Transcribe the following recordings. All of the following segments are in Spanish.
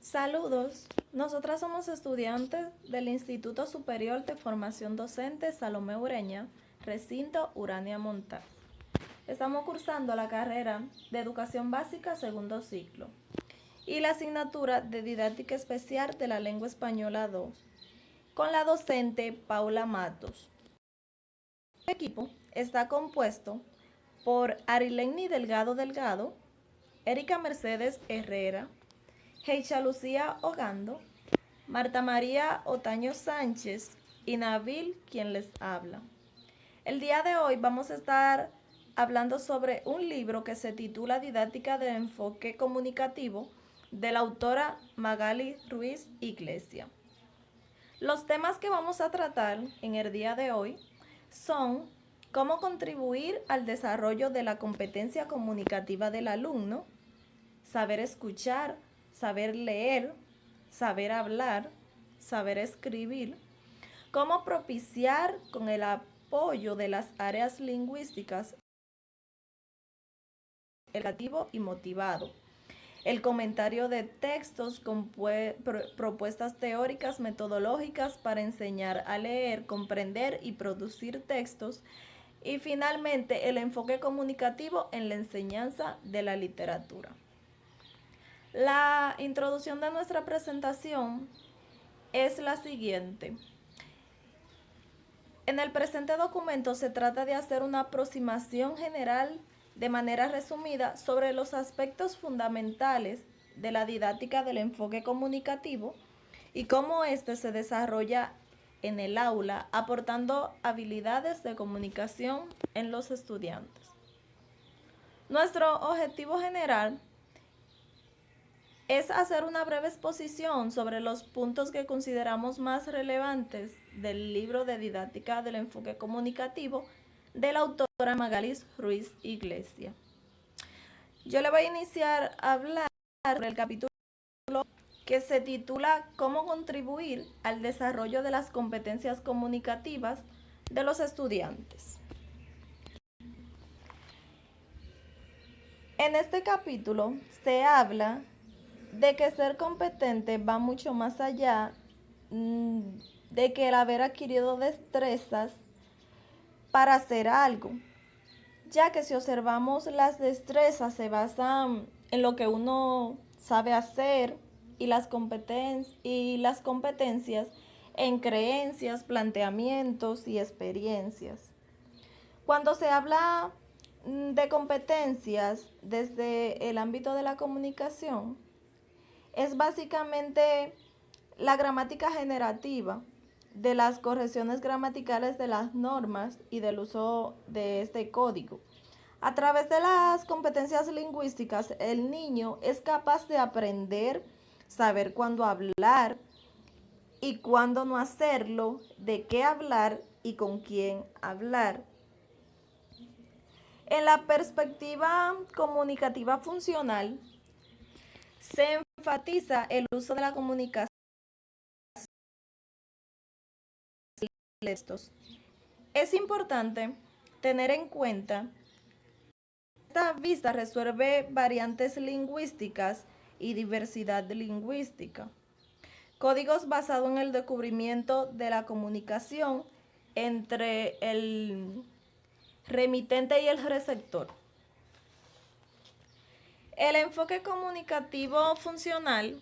Saludos, nosotras somos estudiantes del Instituto Superior de Formación Docente Salomé Ureña, recinto Urania Montaz. Estamos cursando la carrera de Educación Básica segundo ciclo y la asignatura de Didáctica Especial de la Lengua Española 2, con la docente Paula Matos. El equipo está compuesto por Arileni Delgado Delgado, Erika Mercedes Herrera, Heicha Lucía Ogando, Marta María Otaño Sánchez y Nabil, quien les habla. El día de hoy vamos a estar hablando sobre un libro que se titula Didáctica de Enfoque Comunicativo, de la autora Magali Ruiz Iglesia. Los temas que vamos a tratar en el día de hoy son cómo contribuir al desarrollo de la competencia comunicativa del alumno, saber escuchar, saber leer, saber hablar, saber escribir, cómo propiciar con el apoyo de las áreas lingüísticas el creativo y motivado, el comentario de textos con propuestas teóricas metodológicas para enseñar a leer, comprender y producir textos, y finalmente el enfoque comunicativo en la enseñanza de la literatura. La introducción de nuestra presentación es la siguiente. En el presente documento se trata de hacer una aproximación general de manera resumida sobre los aspectos fundamentales de la didáctica del enfoque comunicativo y cómo éste se desarrolla en el aula, aportando habilidades de comunicación en los estudiantes. Nuestro objetivo general es hacer una breve exposición sobre los puntos que consideramos más relevantes del libro de didáctica del enfoque comunicativo de la autora Magali Ruiz Iglesia. Yo le voy a iniciar a hablar del capítulo que se titula Cómo contribuir al desarrollo de las competencias comunicativas de los estudiantes. En este capítulo se habla de que ser competente va mucho más allá de que el haber adquirido destrezas para hacer algo, ya que si observamos las destrezas se basan en lo que uno sabe hacer y las competencias en creencias, planteamientos y experiencias. Cuando se habla de competencias desde el ámbito de la comunicación, es básicamente la gramática generativa de las correcciones gramaticales de las normas y del uso de este código. A través de las competencias lingüísticas, el niño es capaz de aprender, saber cuándo hablar y cuándo no hacerlo, de qué hablar y con quién hablar. En la perspectiva comunicativa funcional, se enfatiza el uso de la comunicación de textos. Es importante tener en cuenta que esta vista resuelve variantes lingüísticas y diversidad lingüística. Códigos basados en el descubrimiento de la comunicación entre el remitente y el receptor. El enfoque comunicativo funcional.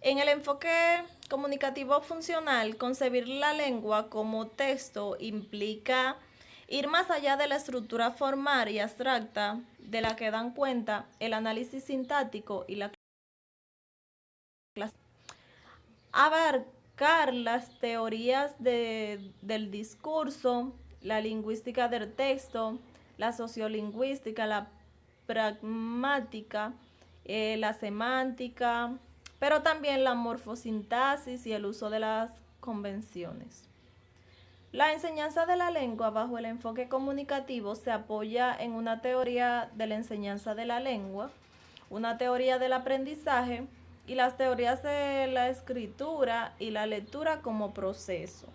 En el enfoque comunicativo funcional, concebir la lengua como texto implica ir más allá de la estructura formal y abstracta de la que dan cuenta el análisis sintáctico y la clase. Abarcar las teorías del discurso, la lingüística del texto, la sociolingüística, la pragmática, la semántica, pero también la morfosintaxis y el uso de las convenciones. La enseñanza de la lengua bajo el enfoque comunicativo se apoya en una teoría de la enseñanza de la lengua, una teoría del aprendizaje y las teorías de la escritura y la lectura como proceso.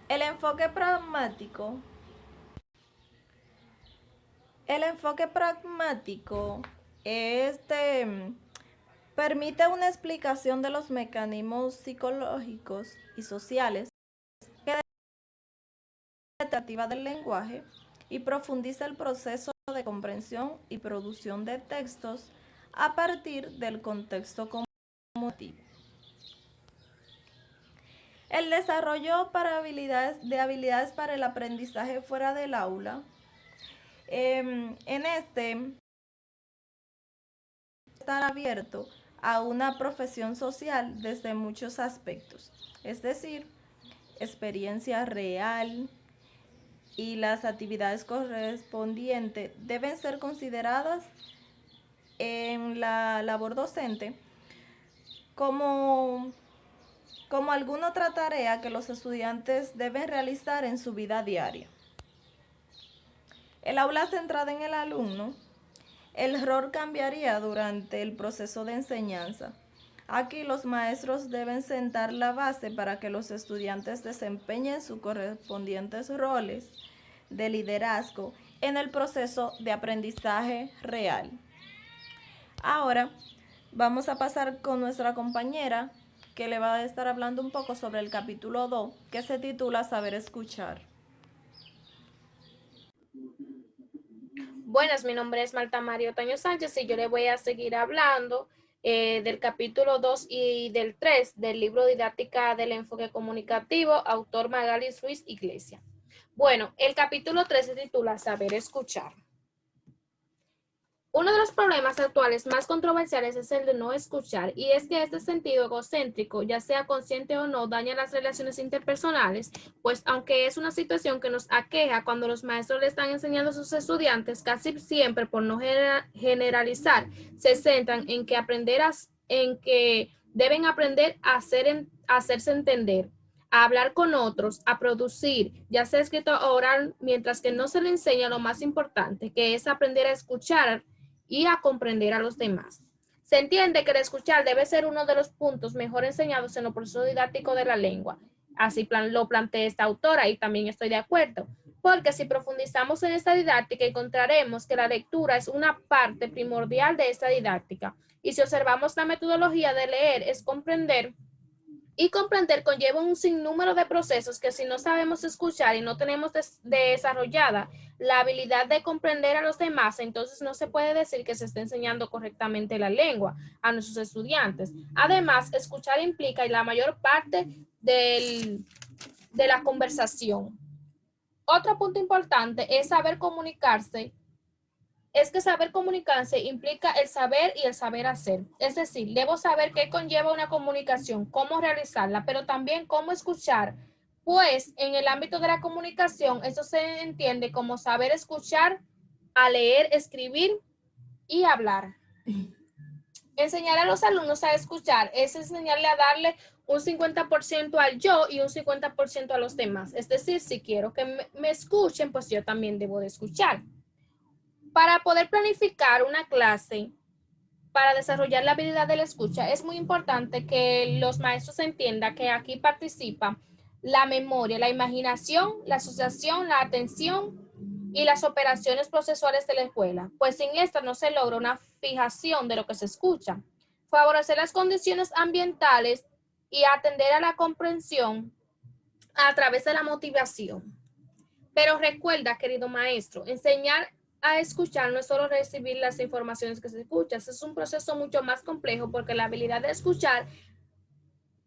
El enfoque pragmático El enfoque pragmático permite una explicación de los mecanismos psicológicos y sociales que la interpretativa del lenguaje y profundiza el proceso de comprensión y producción de textos a partir del contexto comunicativo. El desarrollo de habilidades para el aprendizaje fuera del aula. Estar abierto a una profesión social desde muchos aspectos, es decir, experiencia real y las actividades correspondientes deben ser consideradas en la labor docente como alguna otra tarea que los estudiantes deben realizar en su vida diaria. El aula centrada en el alumno. El rol cambiaría durante el proceso de enseñanza. Aquí los maestros deben sentar la base para que los estudiantes desempeñen sus correspondientes roles de liderazgo en el proceso de aprendizaje real. Ahora vamos a pasar con nuestra compañera que le va a estar hablando un poco sobre el capítulo 2 que se titula Saber escuchar. Buenas, mi nombre es Marta María Otaño Sánchez y yo le voy a seguir hablando del capítulo 2 y del 3 del libro Didáctica del Enfoque Comunicativo, autor Magalis Ruiz Iglesia. Bueno, el capítulo 3 se titula Saber escuchar. Uno de los problemas actuales más controversiales es el de no escuchar, y es que este sentido egocéntrico, ya sea consciente o no, daña las relaciones interpersonales, pues aunque es una situación que nos aqueja cuando los maestros le están enseñando a sus estudiantes, casi siempre, por no generalizar, se centran en que deben aprender a hacerse entender, a hablar con otros, a producir, ya sea escrito o oral, mientras que no se le enseña lo más importante, que es aprender a escuchar y a comprender a los demás. Se entiende que el escuchar debe ser uno de los puntos mejor enseñados en el proceso didáctico de la lengua. Así lo plantea esta autora y también estoy de acuerdo, porque si profundizamos en esta didáctica encontraremos que la lectura es una parte primordial de esta didáctica. Y si observamos la metodología de leer es comprender, y comprender conlleva un sinnúmero de procesos que si no sabemos escuchar y no tenemos desarrollada la habilidad de comprender a los demás, entonces no se puede decir que se esté enseñando correctamente la lengua a nuestros estudiantes. Además, escuchar implica la mayor parte de la conversación. Otro punto importante es saber comunicarse. Es que saber comunicarse implica el saber y el saber hacer. Es decir, debo saber qué conlleva una comunicación, cómo realizarla, pero también cómo escuchar. Pues en el ámbito de la comunicación, eso se entiende como saber escuchar, a leer, escribir y hablar. Enseñar a los alumnos a escuchar es enseñarle a darle un 50% al yo y un 50% a los demás. Es decir, si quiero que me escuchen, pues yo también debo de escuchar. Para poder planificar una clase, para desarrollar la habilidad de la escucha, es muy importante que los maestros entiendan que aquí participa la memoria, la imaginación, la asociación, la atención y las operaciones procesuales de la escuela, pues sin esta no se logra una fijación de lo que se escucha. Favorecer las condiciones ambientales y atender a la comprensión a través de la motivación. Pero recuerda, querido maestro, enseñar a escuchar no es solo recibir las informaciones que se escuchan, es un proceso mucho más complejo porque la habilidad de escuchar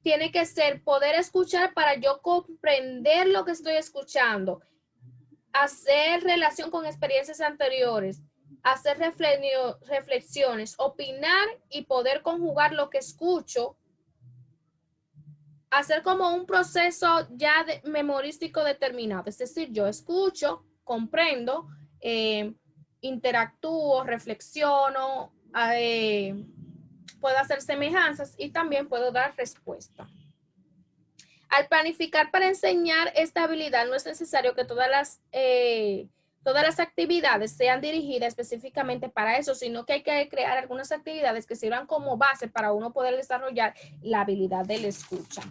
tiene que ser poder escuchar para yo comprender lo que estoy escuchando, hacer relación con experiencias anteriores, hacer reflexiones, opinar y poder conjugar lo que escucho, hacer como un proceso ya memorístico determinado. Es decir, yo escucho, comprendo, interactúo, reflexiono, puedo hacer semejanzas y también puedo dar respuesta. Al planificar para enseñar esta habilidad no es necesario que todas las actividades sean dirigidas específicamente para eso, sino que hay que crear algunas actividades que sirvan como base para uno poder desarrollar la habilidad de la escucha.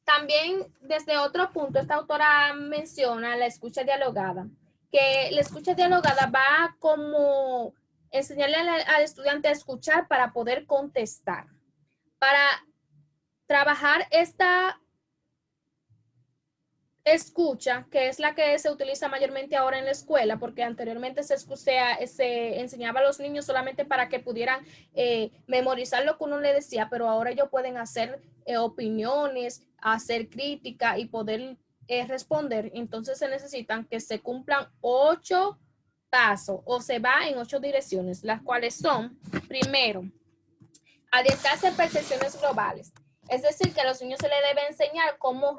También desde otro punto, esta autora menciona la escucha dialogada, que la escucha dialogada va como enseñarle al estudiante a escuchar para poder contestar. Para trabajar esta escucha, que es la que se utiliza mayormente ahora en la escuela, porque anteriormente se enseñaba a los niños solamente para que pudieran memorizar lo que uno le decía, pero ahora ellos pueden hacer opiniones, hacer crítica y poder responder. Entonces se necesitan que se cumplan 8 pasos o se va en 8 direcciones, las cuales son, primero, adiestrarse en percepciones globales. Es decir, que a los niños se les debe enseñar cómo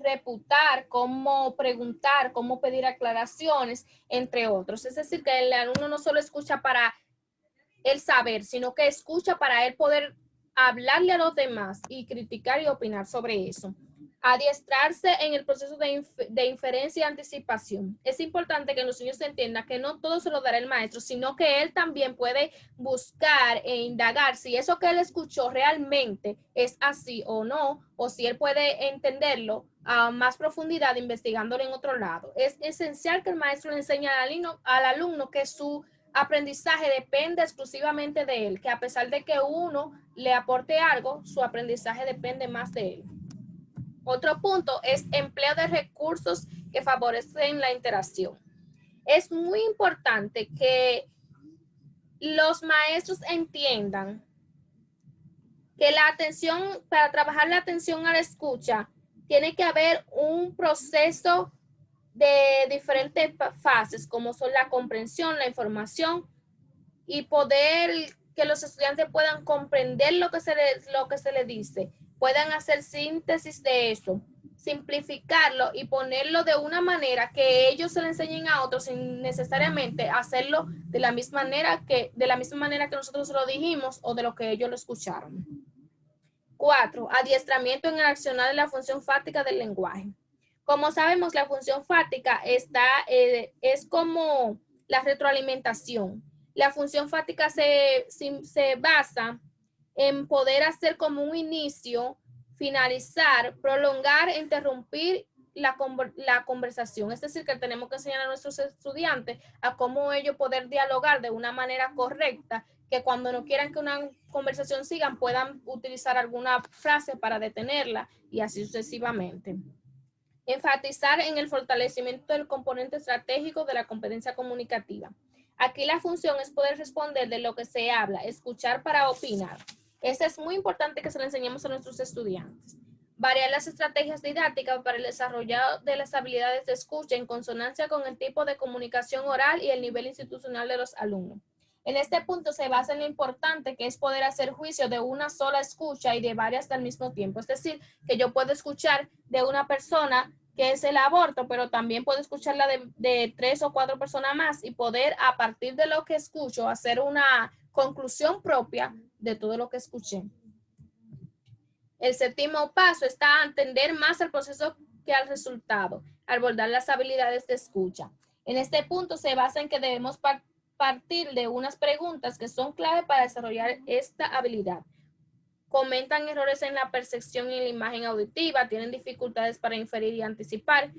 reputar, cómo preguntar, cómo pedir aclaraciones, entre otros. Es decir, que el alumno no solo escucha para él saber, sino que escucha para él poder hablarle a los demás y criticar y opinar sobre eso. Adiestrarse en el proceso de inferencia y anticipación. Es importante que los niños entiendan que no todo se lo dará el maestro, sino que él también puede buscar e indagar si eso que él escuchó realmente es así o no, o si él puede entenderlo a más profundidad investigándolo en otro lado. Es esencial que el maestro le enseñe al alumno que su aprendizaje depende exclusivamente de él, que a pesar de que uno le aporte algo, su aprendizaje depende más de él. Otro punto es empleo de recursos que favorecen la interacción. Es muy importante que los maestros entiendan que la atención, para trabajar la atención a la escucha, tiene que haber un proceso de diferentes fases, como son la comprensión, la información y poder que los estudiantes puedan comprender lo que se les dice, puedan hacer síntesis de eso, simplificarlo y ponerlo de una manera que ellos se le enseñen a otros sin necesariamente hacerlo de la misma manera que nosotros lo dijimos o de lo que ellos lo escucharon. 4. Adiestramiento en el accionar de la función fáctica del lenguaje. Como sabemos, la función fática es como la retroalimentación. La función fática se basa en poder hacer como un inicio, finalizar, prolongar, interrumpir la conversación. Es decir, que tenemos que enseñar a nuestros estudiantes a cómo ellos poder dialogar de una manera correcta, que cuando no quieran que una conversación siga, puedan utilizar alguna frase para detenerla y así sucesivamente. Enfatizar en el fortalecimiento del componente estratégico de la competencia comunicativa. Aquí la función es poder responder de lo que se habla, escuchar para opinar. Eso es muy importante que se lo enseñemos a nuestros estudiantes. Variar las estrategias didácticas para el desarrollo de las habilidades de escucha en consonancia con el tipo de comunicación oral y el nivel institucional de los alumnos. En este punto se basa en lo importante que es poder hacer juicio de una sola escucha y de varias al mismo tiempo. Es decir, que yo puedo escuchar de una persona que es el aborto, pero también puedo escucharla de 3 o 4 personas más y poder a partir de lo que escucho hacer una conclusión propia de todo lo que escuché. El séptimo paso está a entender más al proceso que al resultado, abordar las habilidades de escucha. En este punto se basa en que debemos partir de unas preguntas que son clave para desarrollar esta habilidad. Comentan errores en la percepción y en la imagen auditiva, tienen dificultades para inferir y anticipar.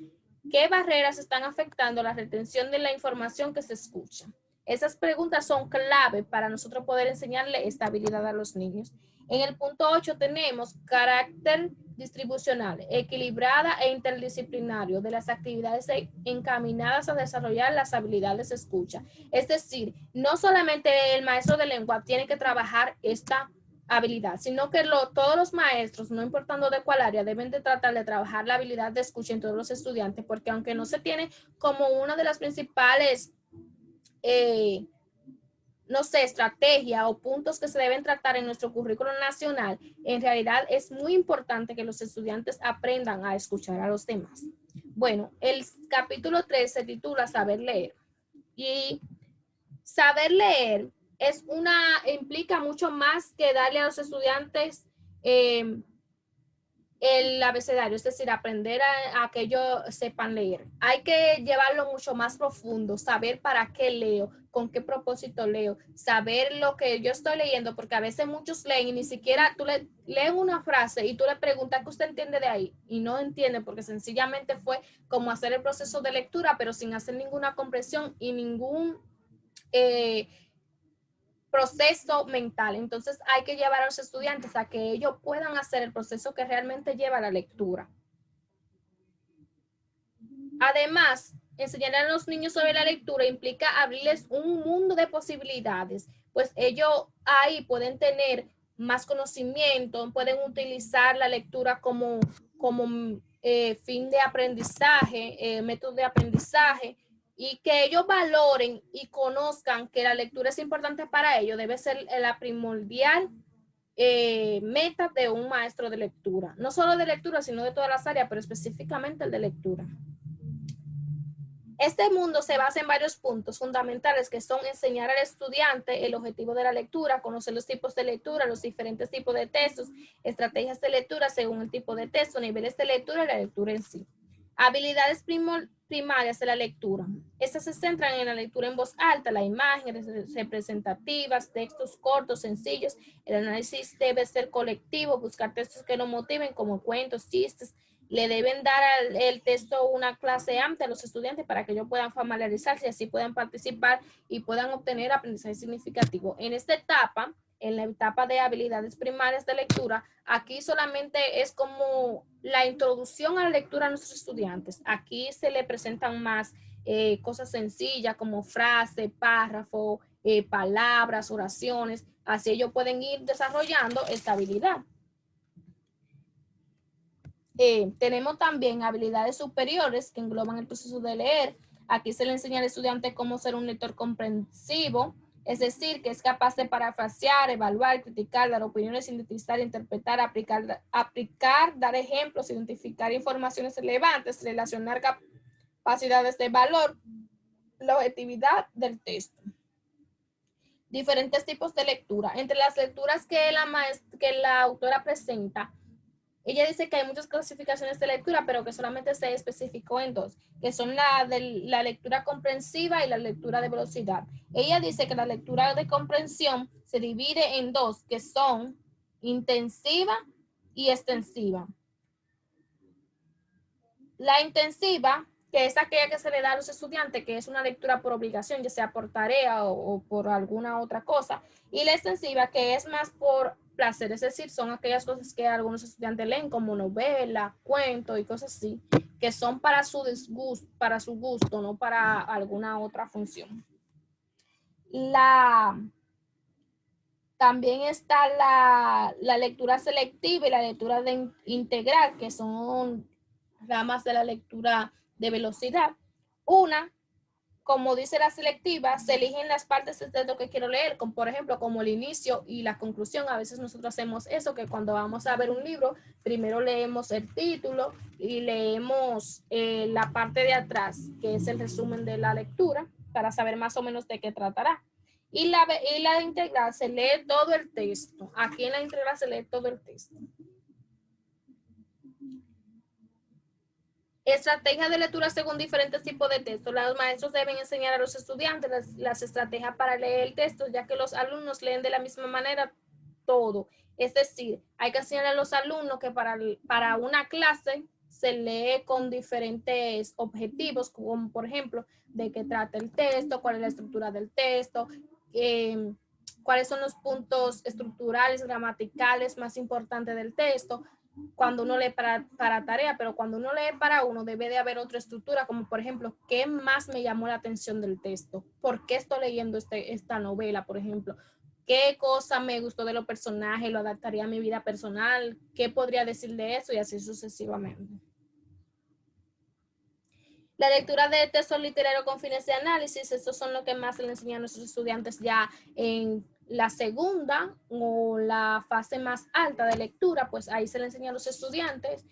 ¿Qué barreras están afectando la retención de la información que se escucha? Esas preguntas son clave para nosotros poder enseñarle esta habilidad a los niños. En el punto 8 tenemos carácter distribucional, equilibrada e interdisciplinario de las actividades encaminadas a desarrollar las habilidades de escucha. Es decir, no solamente el maestro de lengua tiene que trabajar esta habilidad, sino que todos los maestros, no importando de cuál área, deben de tratar de trabajar la habilidad de escucha en todos los estudiantes, porque aunque no se tiene como una de las principales no sé, estrategia o puntos que se deben tratar en nuestro currículo nacional, en realidad es muy importante que los estudiantes aprendan a escuchar a los demás. Bueno, el capítulo 3 se titula Saber leer. Y saber leer implica mucho más que darle a los estudiantes el abecedario, es decir, aprender a que ellos sepan leer. Hay que llevarlo mucho más profundo, saber para qué leo, con qué propósito leo, saber lo que yo estoy leyendo, porque a veces muchos leen y ni siquiera tú lees una frase y tú le preguntas qué usted entiende de ahí y no entiende porque sencillamente fue como hacer el proceso de lectura, pero sin hacer ninguna comprensión y ningún proceso mental. Entonces hay que llevar a los estudiantes a que ellos puedan hacer el proceso que realmente lleva a la lectura. Además, enseñar a los niños sobre la lectura implica abrirles un mundo de posibilidades, pues ellos ahí pueden tener más conocimiento, pueden utilizar la lectura como fin de aprendizaje, método de aprendizaje, y que ellos valoren y conozcan que la lectura es importante para ellos, debe ser la primordial meta de un maestro de lectura. No solo de lectura, sino de todas las áreas, pero específicamente el de lectura. Este mundo se basa en varios puntos fundamentales que son enseñar al estudiante el objetivo de la lectura, conocer los tipos de lectura, los diferentes tipos de textos, estrategias de lectura según el tipo de texto, niveles de lectura y la lectura en sí. Habilidades primarias de la lectura. Estas se centran en la lectura en voz alta, la imagen, representativas, textos cortos, sencillos. El análisis debe ser colectivo, buscar textos que nos motiven como cuentos, chistes. Le deben dar el texto una clase amplia a los estudiantes para que ellos puedan familiarizarse y así puedan participar y puedan obtener aprendizaje significativo. En esta etapa, en la etapa de habilidades primarias de lectura, aquí solamente es como la introducción a la lectura a nuestros estudiantes. Aquí se le presentan más cosas sencillas como frase, párrafo, palabras, oraciones. Así ellos pueden ir desarrollando esta habilidad. Tenemos también habilidades superiores que engloban el proceso de leer. Aquí se le enseña al estudiante cómo ser un lector comprensivo, es decir, que es capaz de parafrasear, evaluar, criticar, dar opiniones, sintetizar, interpretar, aplicar, dar ejemplos, identificar informaciones relevantes, relacionar capacidades de valor, la objetividad del texto. Diferentes tipos de lectura. Entre las lecturas que la autora presenta, ella dice que hay muchas clasificaciones de lectura, pero que solamente se especificó en dos, que son la de la lectura comprensiva y la lectura de velocidad. Ella dice que la lectura de comprensión se divide en dos, que son intensiva y extensiva. La intensiva, que es aquella que se le da a los estudiantes, que es una lectura por obligación, ya sea por tarea o por alguna otra cosa, y la extensiva, que es más por placer, es decir, son aquellas cosas que algunos estudiantes leen como novela, cuento y cosas así, que son para su gusto, no para alguna otra función. También está la lectura selectiva y la lectura integral, que son ramas de la lectura de velocidad. Una, como dice la selectiva, se eligen las partes del texto que quiero leer, como por ejemplo, como el inicio y la conclusión. A veces nosotros hacemos eso, que cuando vamos a ver un libro, primero leemos el título y leemos la parte de atrás, que es el resumen de la lectura, para saber más o menos de qué tratará. Y la integral se lee todo el texto. Aquí en la integral se lee todo el texto. Estrategias de lectura según diferentes tipos de textos. Los maestros deben enseñar a los estudiantes las estrategias para leer el texto, ya que los alumnos leen de la misma manera todo. Es decir, hay que enseñar a los alumnos que para una clase se lee con diferentes objetivos, como por ejemplo, de qué trata el texto, cuál es la estructura del texto, cuáles son los puntos estructurales, gramaticales más importantes del texto, cuando uno lee para tarea, pero cuando uno lee para uno debe de haber otra estructura, como por ejemplo, ¿qué más me llamó la atención del texto? ¿Por qué estoy leyendo esta novela, por ejemplo? ¿Qué cosa me gustó de los personajes? ¿Lo adaptaría a mi vida personal? ¿Qué podría decir de eso? Y así sucesivamente. La lectura de textos literarios con fines de análisis, estos son lo que más se le enseñan a nuestros estudiantes ya en la segunda o la fase más alta de lectura, pues ahí se le enseña a los estudiantes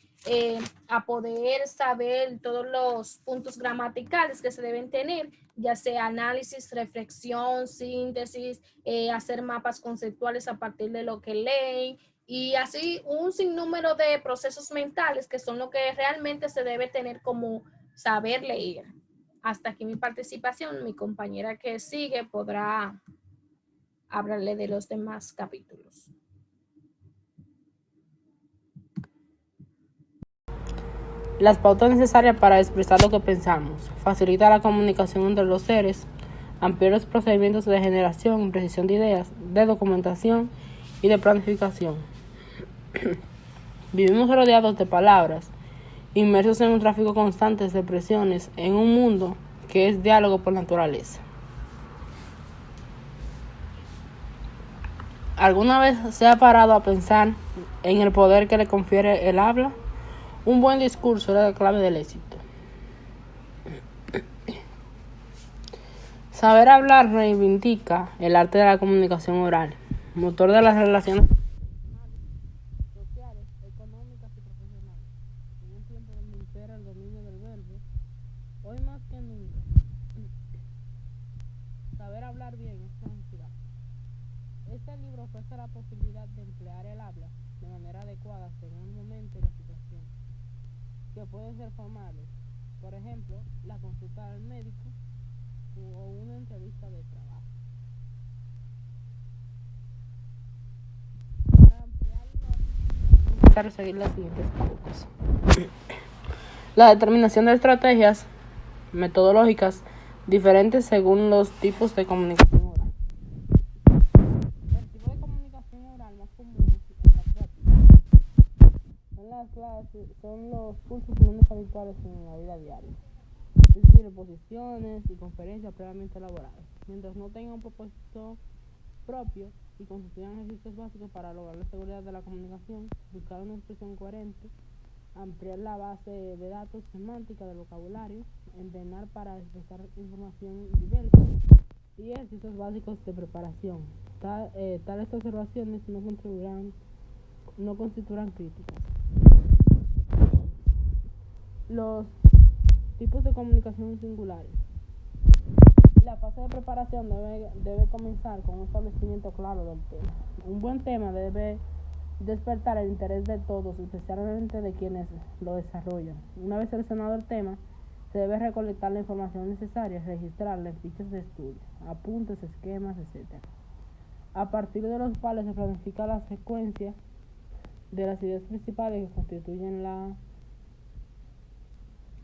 a poder saber todos los puntos gramaticales que se deben tener, ya sea análisis, reflexión, síntesis, hacer mapas conceptuales a partir de lo que leen, Y así un sinnúmero de procesos mentales que son lo que realmente se debe tener como saber leer. Hasta aquí mi participación. Mi compañera que sigue podrá hablarle de los demás capítulos. Las pautas necesarias para expresar lo que pensamos. Facilita la comunicación entre los seres. Amplía los procedimientos de generación y precisión de ideas, de documentación y de planificación. Vivimos rodeados de palabras, inmersos en un tráfico constante de expresiones, en un mundo que es diálogo por naturaleza. ¿Alguna vez se ha parado a pensar en el poder que le confiere el habla? Un buen discurso es la clave del éxito. Saber hablar reivindica el arte de la comunicación oral, motor de las relaciones sociales, económicas y profesionales. En un tiempo donde impera el dominio del verbo, hoy más que nunca, saber hablar bien es una necesidad. Este libro ofrece la posibilidad de emplear el habla de manera adecuada según el momento y la situación, que pueden ser formales, por ejemplo, la consulta del médico o una entrevista de trabajo. Para ampliarlo, es necesario seguir las siguientes pautas. La determinación de estrategias metodológicas diferentes según los tipos de comunicación oral. El tipo de comunicación oral más común es la práctica. Son las clases, son los cursos menos habituales en la vida diaria. Es decir, exposiciones y conferencias previamente elaboradas. Mientras no tengan un propósito propio y constituyan ejercicios básicos para lograr la seguridad de la comunicación, buscar una expresión coherente, ampliar la base de datos semántica del vocabulario, entrenar para expresar información diversa y ejercicios básicos de preparación. Tales observaciones no constituirán críticas. Los tipos de comunicación singulares. La fase de preparación debe comenzar con un establecimiento claro del tema. Un buen tema debe despertar el interés de todos, especialmente de quienes lo desarrollan. Una vez seleccionado el tema, se debe recolectar la información necesaria, registrarla en fichas de estudio, apuntes, esquemas, etc. A partir de los cuales se planifica la secuencia de las ideas principales que constituyen la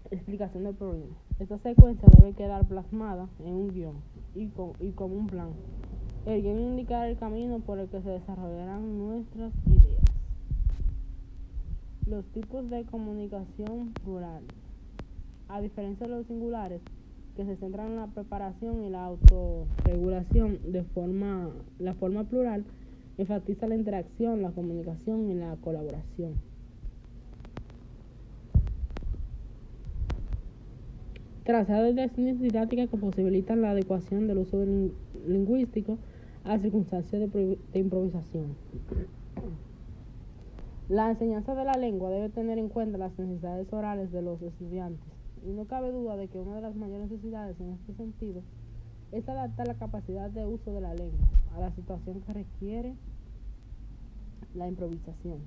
explicación del problema. Esta secuencia debe quedar plasmada en un guión y como un plan. El guión indicará el camino por el que se desarrollarán nuestras ideas. Los tipos de comunicación plurales. A diferencia de los singulares, que se centran en la preparación y la autorregulación, la forma plural enfatiza la interacción, la comunicación y la colaboración. Trazado de acciones didácticas que posibilitan la adecuación del uso lingüístico a circunstancias de improvisación. La enseñanza de la lengua debe tener en cuenta las necesidades orales de los estudiantes, y no cabe duda de que una de las mayores necesidades en este sentido es adaptar la capacidad de uso de la lengua a la situación que requiere la improvisación.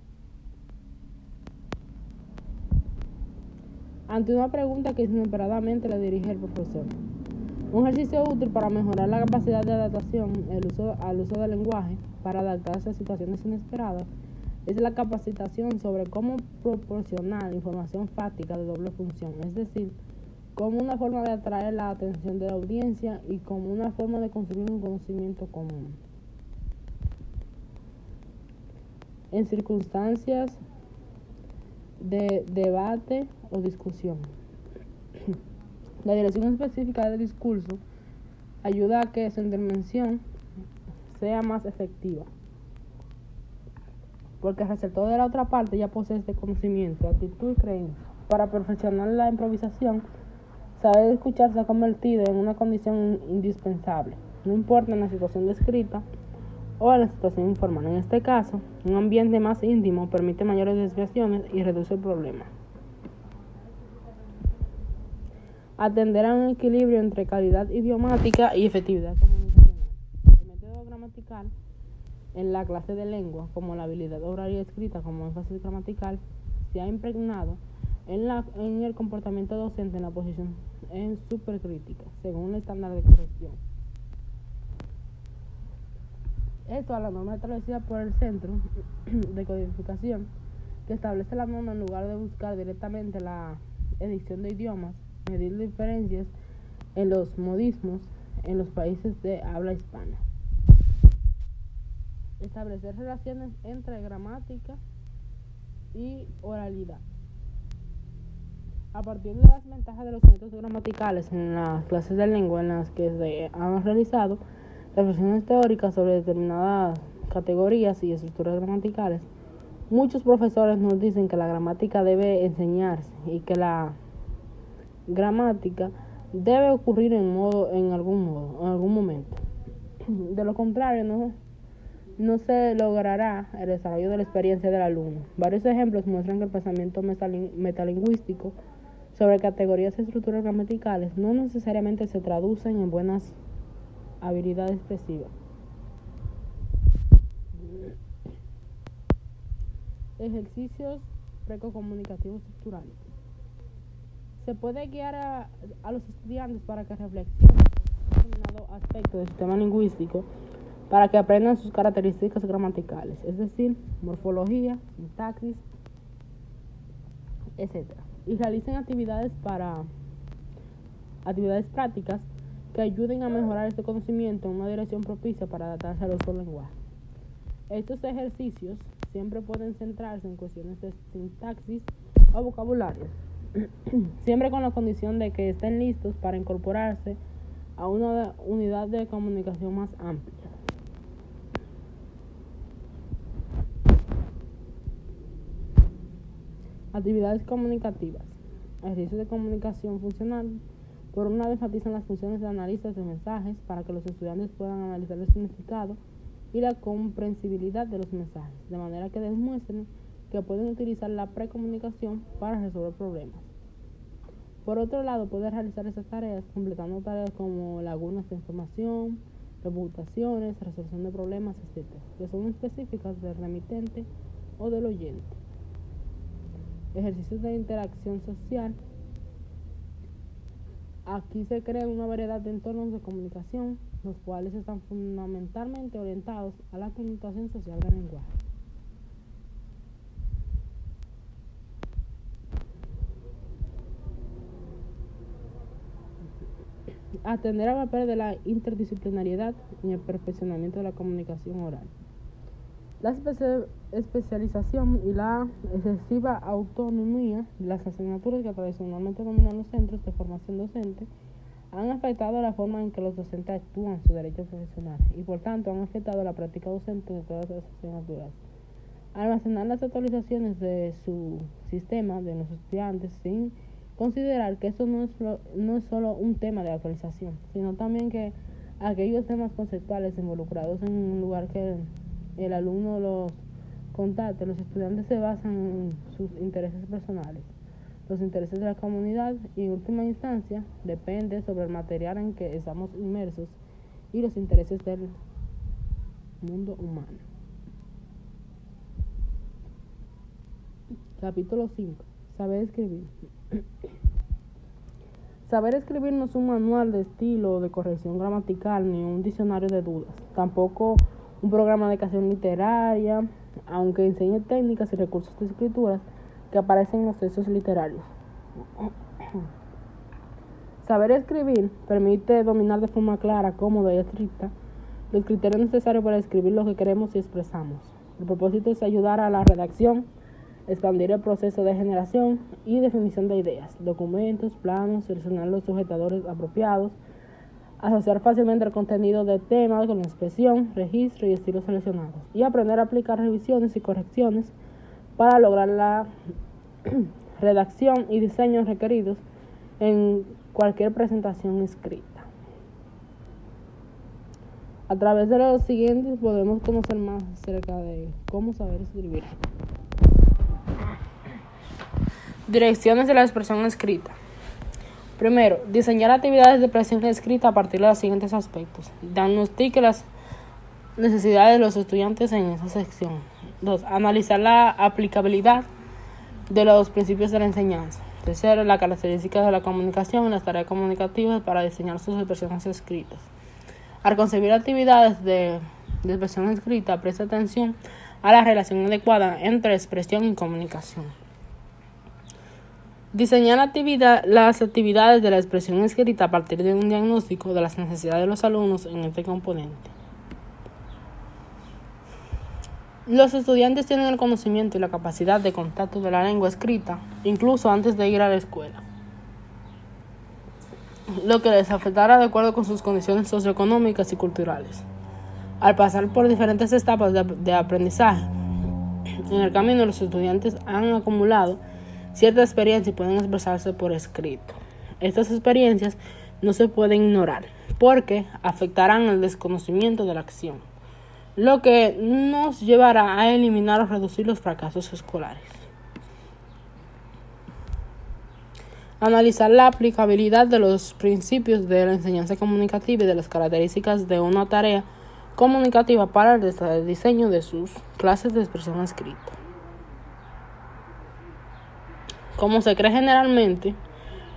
Ante una pregunta que inesperadamente le dirige el profesor. Un ejercicio útil para mejorar la capacidad de adaptación al uso del lenguaje para adaptarse a situaciones inesperadas es la capacitación sobre cómo proporcionar información fáctica de doble función, es decir, como una forma de atraer la atención de la audiencia y como una forma de construir un conocimiento común. En circunstancias de debate o discusión. La dirección específica del discurso ayuda a que su intervención sea más efectiva, porque el receptor de la otra parte ya posee este conocimiento, actitud y creencia. Para perfeccionar la improvisación, saber escuchar se ha convertido en una condición indispensable, no importa en la situación descrita o en la situación informal. En este caso, un ambiente más íntimo permite mayores desviaciones y reduce el problema. Atender a un equilibrio entre calidad idiomática y efectividad comunicacional. El método gramatical en la clase de lengua, como la habilidad oral y escrita, como énfasis gramatical, se ha impregnado en el comportamiento docente en la posición en supercrítica, según el estándar de corrección. Esto a la norma establecida por el Centro de Codificación, que establece la norma en lugar de buscar directamente la edición de idiomas, medir diferencias en los modismos en los países de habla hispana. Establecer relaciones entre gramática y oralidad. A partir de las ventajas de los métodos gramaticales en las clases de lengua en las que se han realizado reflexiones teóricas sobre determinadas categorías y estructuras gramaticales, muchos profesores nos dicen que la gramática debe enseñarse y que la gramática debe ocurrir en algún momento. De lo contrario, no se logrará el desarrollo de la experiencia del alumno. Varios ejemplos muestran que el pensamiento metalingüístico sobre categorías y estructuras gramaticales no necesariamente se traducen en buenas habilidades expresivas. Ejercicios precomunicativos estructurales. Se puede guiar a los estudiantes para que reflexionen sobre un determinado aspecto del sistema lingüístico para que aprendan sus características gramaticales, es decir, morfología, sintaxis, etc. Y realicen actividades prácticas que ayuden a mejorar este conocimiento en una dirección propicia para adaptarse al uso del lenguaje. Estos ejercicios siempre pueden centrarse en cuestiones de sintaxis o vocabulario, siempre con la condición de que estén listos para incorporarse a una unidad de comunicación más amplia. Actividades comunicativas. Ejercicios de comunicación funcional. Por un lado, enfatizan las funciones de analistas de mensajes para que los estudiantes puedan analizar el significado y la comprensibilidad de los mensajes, de manera que demuestren que pueden utilizar la precomunicación para resolver problemas. Por otro lado, puede realizar esas tareas completando tareas como lagunas de información, reputaciones, resolución de problemas, etc., que son específicas del remitente o del oyente. Ejercicios de interacción social. Aquí se crea una variedad de entornos de comunicación, los cuales están fundamentalmente orientados a la conmutación social del lenguaje. Atender al papel de la interdisciplinariedad en el perfeccionamiento de la comunicación oral. La especialización y la excesiva autonomía de las asignaturas que tradicionalmente dominan los centros de formación docente han afectado la forma en que los docentes actúan su derecho profesional y por tanto han afectado la práctica docente de todas las asignaturas. Almacenar las actualizaciones de su sistema de los estudiantes sin considerar que eso no es solo un tema de actualización, sino también que aquellos temas conceptuales involucrados en un lugar que el alumno los contacte, los estudiantes se basan en sus intereses personales, los intereses de la comunidad y en última instancia depende sobre el material en que estamos inmersos y los intereses del mundo humano. Capítulo 5. Saber escribir. Saber escribir no es un manual de estilo o de corrección gramatical ni un diccionario de dudas, tampoco un programa de creación literaria, aunque enseñe técnicas y recursos de escritura que aparecen en los textos literarios. Saber escribir permite dominar de forma clara, cómoda y estricta los criterios necesarios para escribir lo que queremos y expresamos. El propósito es ayudar a la redacción, expandir el proceso de generación y definición de ideas, documentos, planos, seleccionar los sujetadores apropiados, asociar fácilmente el contenido de temas con la expresión, registro y estilos seleccionados, y aprender a aplicar revisiones y correcciones para lograr la redacción y diseños requeridos en cualquier presentación escrita. A través de los siguientes podemos conocer más acerca de cómo saber escribir. Direcciones de la expresión escrita. Primero, diseñar actividades de expresión escrita a partir de los siguientes aspectos. Diagnostique las necesidades de los estudiantes en esa sección. 2. Analizar la aplicabilidad de los principios de la enseñanza. 3. Las características de la comunicación y las tareas comunicativas para diseñar sus expresiones escritas. Al concebir actividades de expresión escrita, presta atención a la relación adecuada entre expresión y comunicación. Diseñar las actividades de la expresión escrita a partir de un diagnóstico de las necesidades de los alumnos en este componente. Los estudiantes tienen el conocimiento y la capacidad de contacto de la lengua escrita, incluso antes de ir a la escuela, lo que les afectará de acuerdo con sus condiciones socioeconómicas y culturales. Al pasar por diferentes etapas de aprendizaje, en el camino los estudiantes han acumulado cierta experiencia y pueden expresarse por escrito. Estas experiencias no se pueden ignorar porque afectarán el desconocimiento de la acción, lo que nos llevará a eliminar o reducir los fracasos escolares. Analizar la aplicabilidad de los principios de la enseñanza comunicativa y de las características de una tarea comunicativa para el diseño de sus clases de expresión escrita. Como se cree generalmente,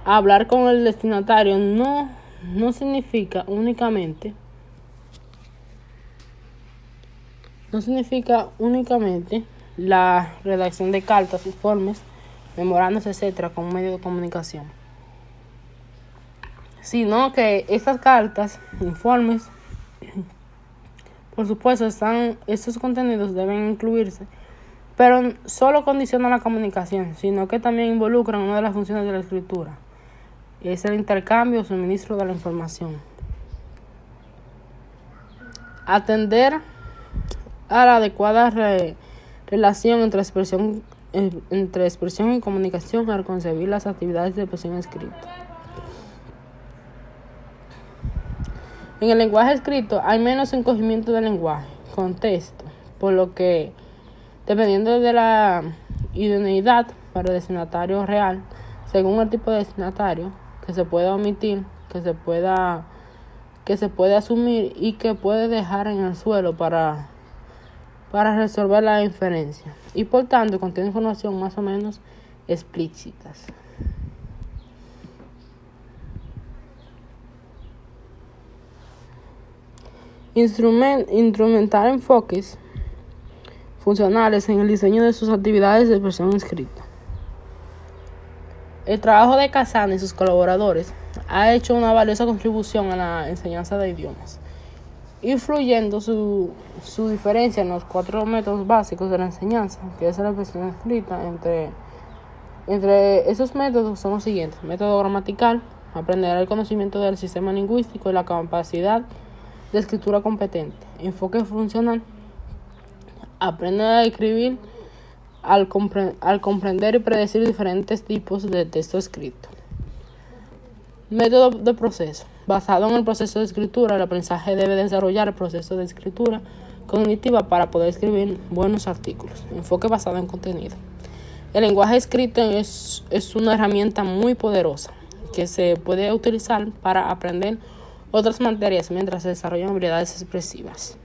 hablar con el destinatario no significa únicamente la redacción de cartas, informes, memorandos, etc. como medio de comunicación, sino que estas cartas, informes, por supuesto, estos contenidos deben incluirse, pero solo condicionan la comunicación, sino que también involucran una de las funciones de la escritura, es el intercambio o suministro de la información. Atender a la adecuada relación entre expresión y comunicación al concebir las actividades de expresión escrita. En el lenguaje escrito hay menos encogimiento del lenguaje, contexto, por lo que, dependiendo de la idoneidad para el destinatario real, según el tipo de destinatario, que se pueda omitir, que se puede asumir y que puede dejar en el suelo para resolver la inferencia, y por tanto contiene información más o menos explícitas. Instrumentar enfoques funcionales en el diseño de sus actividades de expresión escrita. El trabajo de Kazan y sus colaboradores ha hecho una valiosa contribución a la enseñanza de idiomas, influyendo su diferencia en los 4 métodos básicos de la enseñanza, que es la expresión escrita. Entre esos métodos son los siguientes: método gramatical, aprender el conocimiento del sistema lingüístico y la capacidad de escritura competente; enfoque funcional, aprender a escribir al comprender y predecir diferentes tipos de texto escrito. Método de proceso, basado en el proceso de escritura, el aprendizaje debe desarrollar el proceso de escritura cognitiva para poder escribir buenos artículos. Enfoque basado en contenido. El lenguaje escrito es una herramienta muy poderosa que se puede utilizar para aprender otras materias mientras se desarrollan habilidades expresivas.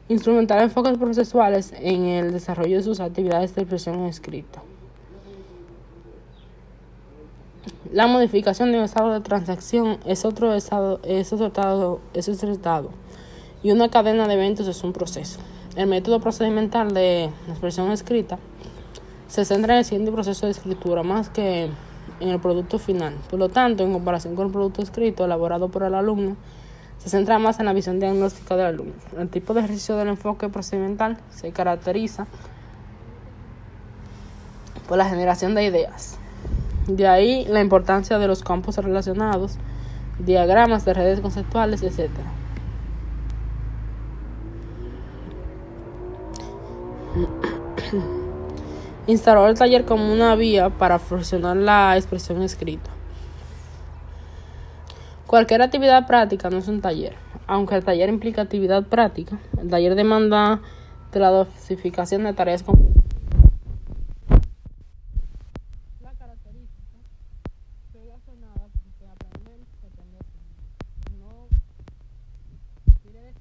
Instrumentar enfoques procesuales en el desarrollo de sus actividades de expresión escrita. La modificación de un estado de transacción es otro estado, y una cadena de eventos es un proceso. El método procedimental de expresión escrita se centra en el siguiente proceso de escritura más que en el producto final. Por lo tanto, en comparación con el producto escrito elaborado por el alumno, se centra más en la visión diagnóstica del alumno. El tipo de ejercicio del enfoque procedimental se caracteriza por la generación de ideas. De ahí la importancia de los campos relacionados, diagramas de redes conceptuales, etc. Instaló el taller como una vía para perfeccionar la expresión escrita. Cualquier actividad práctica no es un taller. Aunque el taller implica actividad práctica, el taller demanda de la dosificación de tareas la característica relacionada con que aprender se aprende.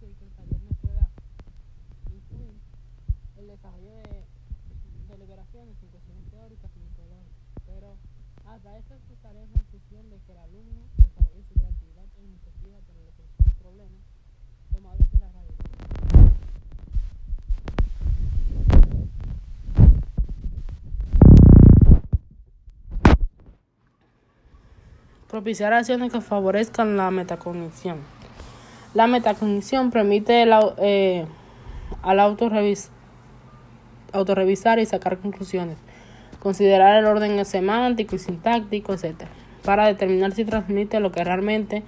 ejercicio y que el taller no pueda incluir el desarrollo de deliberaciones en cuestiones teóricas y metodológicas, pero hasta eso estaremos en función de que el alumno desarrolle su creatividad e iniciativa para la solución de problemas tomados de la realidad. Propiciar acciones que favorezcan la metacognición. La metacognición permite al autorrevisar y sacar conclusiones, considerar el orden semántico y sintáctico, etc., para determinar si transmite lo que realmente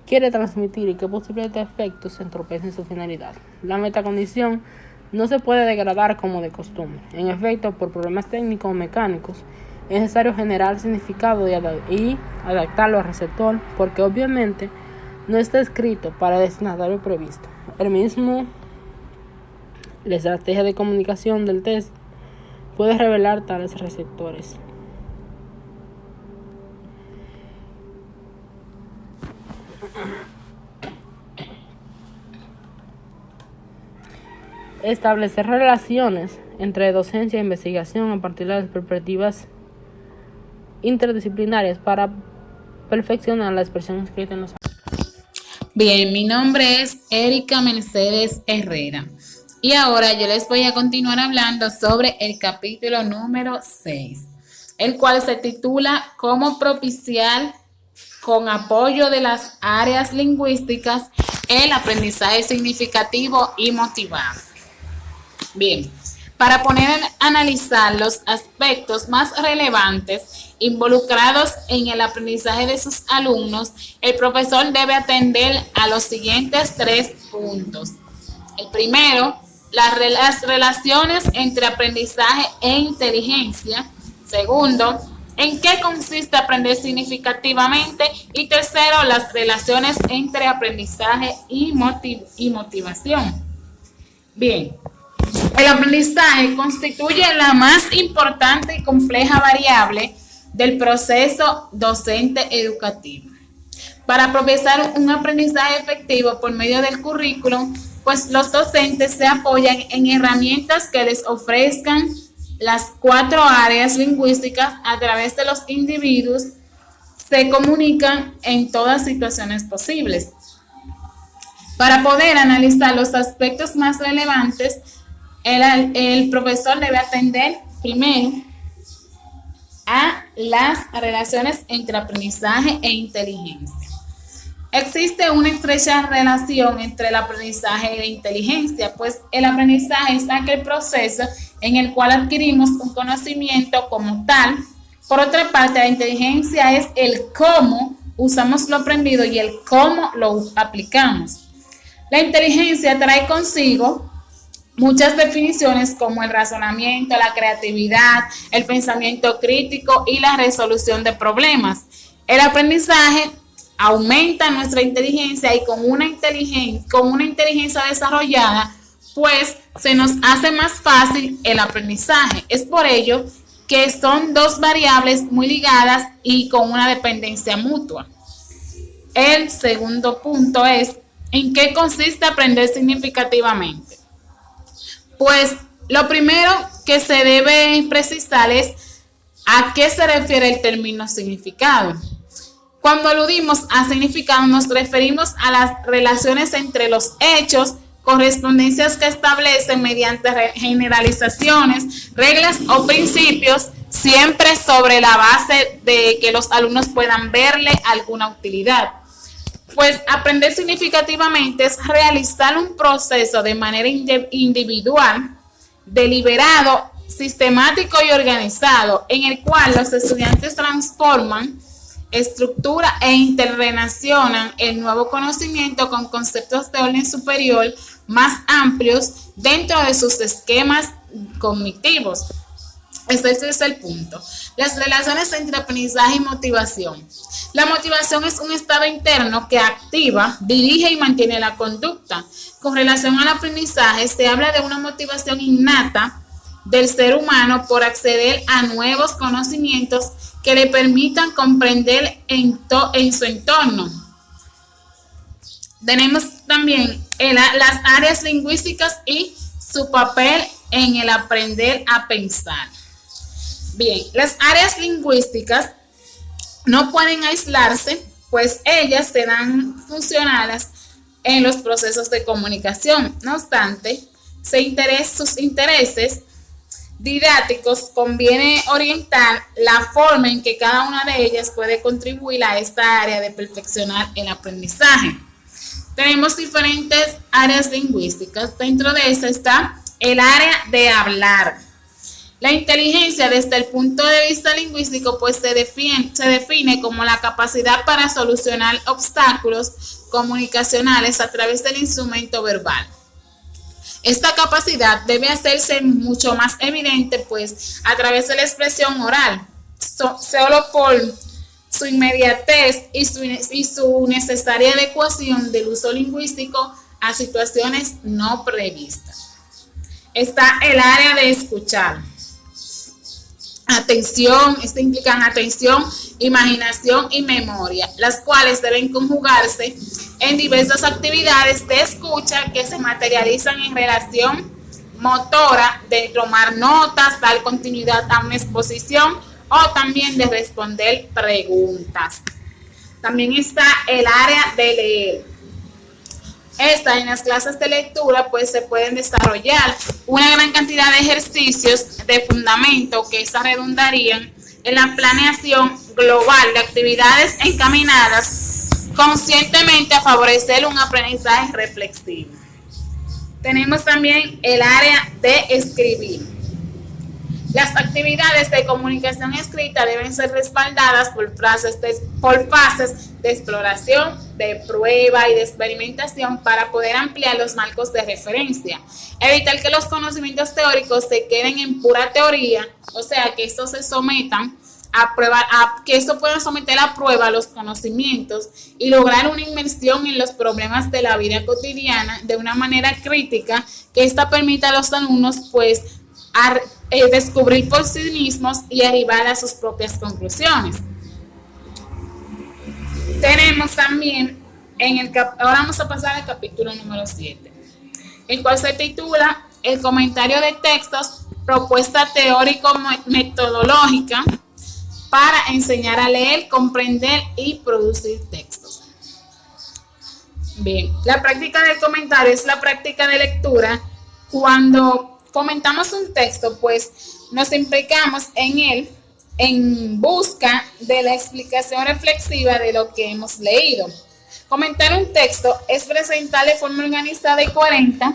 quiere transmitir y qué posibles efectos entorpecen su finalidad. La metacognición no se puede degradar como de costumbre. En efecto, por problemas técnicos o mecánicos, es necesario generar significado y adaptarlo al receptor, porque obviamente no está escrito para el destinatario previsto. El mismo, la estrategia de comunicación del test puede revelar tales receptores. Establecer relaciones entre docencia e investigación a partir de las perspectivas interdisciplinarias para perfeccionar la expresión escrita en los. Bien, mi nombre es Erika Mercedes Herrera y ahora yo les voy a continuar hablando sobre el capítulo número 6, el cual se titula Cómo propiciar con apoyo de las áreas lingüísticas el aprendizaje significativo y motivado. Bien, para poner a analizar los aspectos más relevantes involucrados en el aprendizaje de sus alumnos, el profesor debe atender a los siguientes 3 puntos. El primero, las relaciones entre aprendizaje e inteligencia. Segundo, en qué consiste aprender significativamente. Y tercero, las relaciones entre aprendizaje y motivación. Bien. El aprendizaje constituye la más importante y compleja variable del proceso docente educativo. Para propiciar un aprendizaje efectivo por medio del currículum, pues los docentes se apoyan en herramientas que les ofrezcan las 4 áreas lingüísticas a través de los individuos, se comunican en todas situaciones posibles. Para poder analizar los aspectos más relevantes, el profesor debe atender primero a las relaciones entre aprendizaje e inteligencia. Existe una estrecha relación entre el aprendizaje y la inteligencia, pues el aprendizaje es aquel proceso en el cual adquirimos un conocimiento como tal. Por otra parte, la inteligencia es el cómo usamos lo aprendido y el cómo lo aplicamos. La inteligencia trae consigo muchas definiciones como el razonamiento, la creatividad, el pensamiento crítico y la resolución de problemas. El aprendizaje aumenta nuestra inteligencia y con una inteligencia desarrollada, pues se nos hace más fácil el aprendizaje. Es por ello que son 2 variables muy ligadas y con una dependencia mutua. El segundo punto es, ¿en qué consiste aprender significativamente? Pues lo primero que se debe precisar es a qué se refiere el término significado. Cuando aludimos a significado nos referimos a las relaciones entre los hechos, correspondencias que establecen mediante generalizaciones, reglas o principios, siempre sobre la base de que los alumnos puedan verle alguna utilidad. Pues aprender significativamente es realizar un proceso de manera individual, deliberado, sistemático y organizado, en el cual los estudiantes transforman, estructuran e interrelacionan el nuevo conocimiento con conceptos de orden superior más amplios dentro de sus esquemas cognitivos. Este es el punto. Las relaciones entre aprendizaje y motivación. La motivación es un estado interno que activa, dirige y mantiene la conducta. Con relación al aprendizaje, se habla de una motivación innata del ser humano por acceder a nuevos conocimientos que le permitan comprender en su entorno. Tenemos también las áreas lingüísticas y su papel en el aprender a pensar. Bien, las áreas lingüísticas no pueden aislarse, pues ellas serán funcionales en los procesos de comunicación. No obstante, sus intereses didácticos conviene orientar la forma en que cada una de ellas puede contribuir a esta área de perfeccionar el aprendizaje. Tenemos diferentes áreas lingüísticas. Dentro de esa está el área de hablar. La inteligencia desde el punto de vista lingüístico pues se define como la capacidad para solucionar obstáculos comunicacionales a través del instrumento verbal. Esta capacidad debe hacerse mucho más evidente pues a través de la expresión oral, solo por su inmediatez y su necesaria adecuación del uso lingüístico a situaciones no previstas. Está el área de escuchar. Atención, esto implica atención, imaginación y memoria, las cuales deben conjugarse en diversas actividades de escucha que se materializan en relación motora, de tomar notas, dar continuidad a una exposición o también de responder preguntas. También está el área de leer. En las clases de lectura pues se pueden desarrollar una gran cantidad de ejercicios de fundamento que estas redundarían en la planeación global de actividades encaminadas conscientemente a favorecer un aprendizaje reflexivo. Tenemos también el área de escribir. Las actividades de comunicación escrita deben ser respaldadas por fases de exploración, de prueba y de experimentación para poder ampliar los marcos de referencia. Evitar que los conocimientos teóricos se queden en pura teoría, o sea, que estos se sometan a prueba, que esto pueda someter a prueba los conocimientos y lograr una inmersión en los problemas de la vida cotidiana de una manera crítica que esta permita a los alumnos pues descubrir por sí mismos y arribar a sus propias conclusiones. Tenemos también, ahora vamos a pasar al capítulo número 7, el cual se titula El comentario de textos, propuesta teórico-metodológica para enseñar a leer, comprender y producir textos. Bien, la práctica del comentario es la práctica de lectura. Cuando comentamos un texto, pues nos implicamos en él en busca de la explicación reflexiva de lo que hemos leído. Comentar un texto es presentar de forma organizada y coherente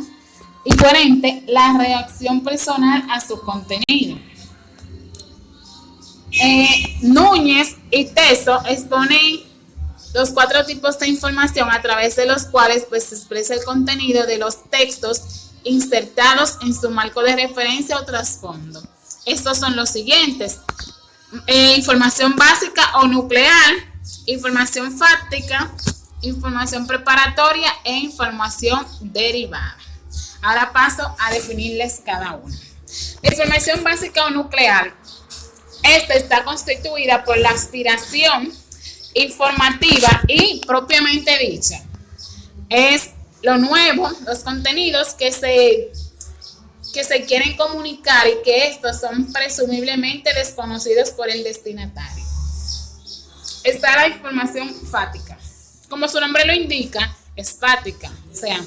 la reacción personal a su contenido. Núñez y Teso exponen los 4 tipos de información a través de los cuales pues, se expresa el contenido de los textos insertados en su marco de referencia o trasfondo. Estos son los siguientes: información básica o nuclear, información fáctica, información preparatoria e información derivada. Ahora paso a definirles cada una. La información básica o nuclear, esta está constituida por la aspiración informativa y propiamente dicha. Es lo nuevo, los contenidos que se quieren comunicar y que estos son presumiblemente desconocidos por el destinatario. Está la información fática. Como su nombre lo indica, es fática, o sea,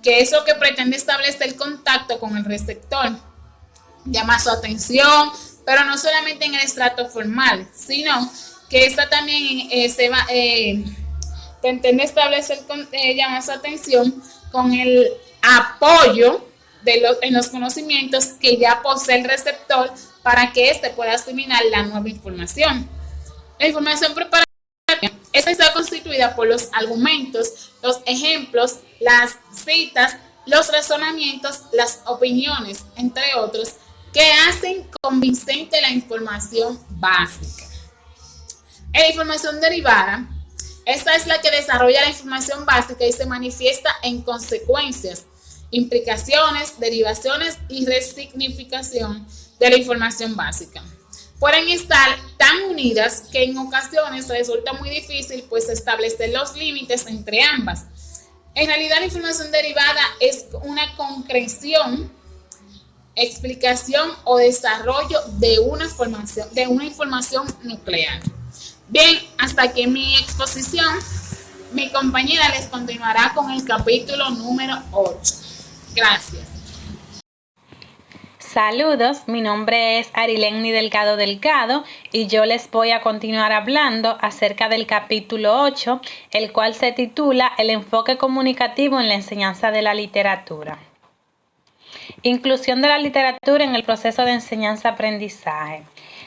que eso que pretende establecer contacto con el receptor, llama su atención, pero no solamente en el estrato formal, sino que esta también pretende establecer, llama su atención con el apoyo en los conocimientos que ya posee el receptor para que éste pueda asimilar la nueva información. La información preparatoria, esta está constituida por los argumentos, los ejemplos, las citas, los razonamientos, las opiniones, entre otros, que hacen convincente la información básica. La información derivada, esta es la que desarrolla la información básica y se manifiesta en consecuencias, implicaciones, derivaciones y resignificación de la información básica. Pueden estar tan unidas que en ocasiones resulta muy difícil pues establecer los límites entre ambas. En realidad la información derivada es una concreción, explicación o desarrollo de una información nuclear. Bien, hasta aquí mi exposición. Mi compañera les continuará con el capítulo número 8. Gracias. Saludos, mi nombre es Arilenny Delgado Delgado y yo les voy a continuar hablando acerca del capítulo 8, el cual se titula El enfoque comunicativo en la enseñanza de la literatura. Inclusión de la literatura en el proceso de enseñanza-aprendizaje.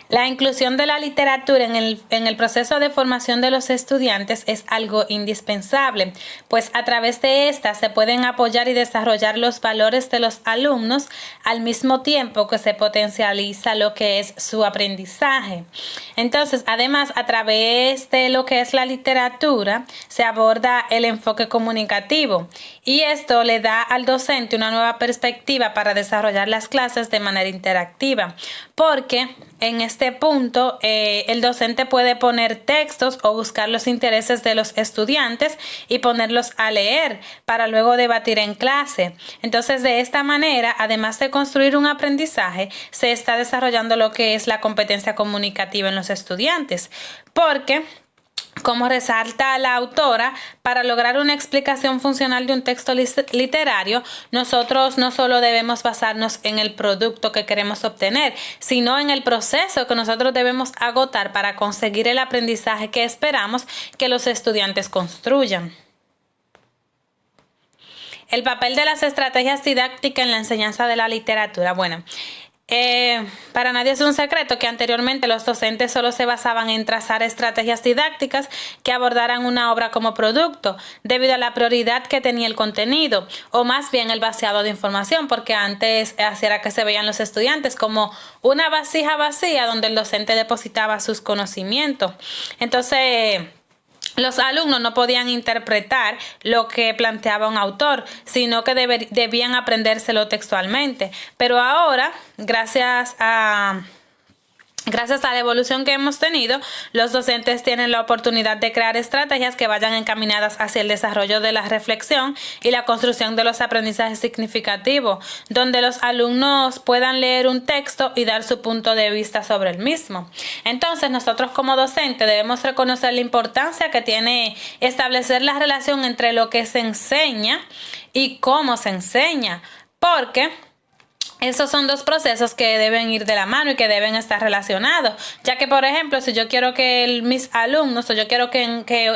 La inclusión de la literatura en el proceso de formación de los estudiantes es algo indispensable, pues a través de esta se pueden apoyar y desarrollar los valores de los alumnos al mismo tiempo que se potencializa lo que es su aprendizaje. Entonces, además, a través de lo que es la literatura, se aborda el enfoque comunicativo y esto le da al docente una nueva perspectiva para desarrollar las clases de manera interactiva, porque en este punto, el docente puede poner textos o buscar los intereses de los estudiantes y ponerlos a leer para luego debatir en clase. Entonces, de esta manera, además de construir un aprendizaje, se está desarrollando lo que es la competencia comunicativa en los estudiantes, porque como resalta la autora, para lograr una explicación funcional de un texto literario, nosotros no solo debemos basarnos en el producto que queremos obtener, sino en el proceso que nosotros debemos agotar para conseguir el aprendizaje que esperamos que los estudiantes construyan. El papel de las estrategias didácticas en la enseñanza de la literatura. Bueno, para nadie es un secreto que anteriormente los docentes solo se basaban en trazar estrategias didácticas que abordaran una obra como producto, debido a la prioridad que tenía el contenido, o más bien el vaciado de información, porque antes así era que se veían los estudiantes como una vasija vacía donde el docente depositaba sus conocimientos. Entonces, los alumnos no podían interpretar lo que planteaba un autor, sino que debían aprendérselo textualmente. Pero ahora, gracias a la evolución que hemos tenido, los docentes tienen la oportunidad de crear estrategias que vayan encaminadas hacia el desarrollo de la reflexión y la construcción de los aprendizajes significativos, donde los alumnos puedan leer un texto y dar su punto de vista sobre el mismo. Entonces, nosotros como docentes debemos reconocer la importancia que tiene establecer la relación entre lo que se enseña y cómo se enseña, porque esos son dos procesos que deben ir de la mano y que deben estar relacionados, ya que, por ejemplo, si yo quiero que mis alumnos, o yo quiero que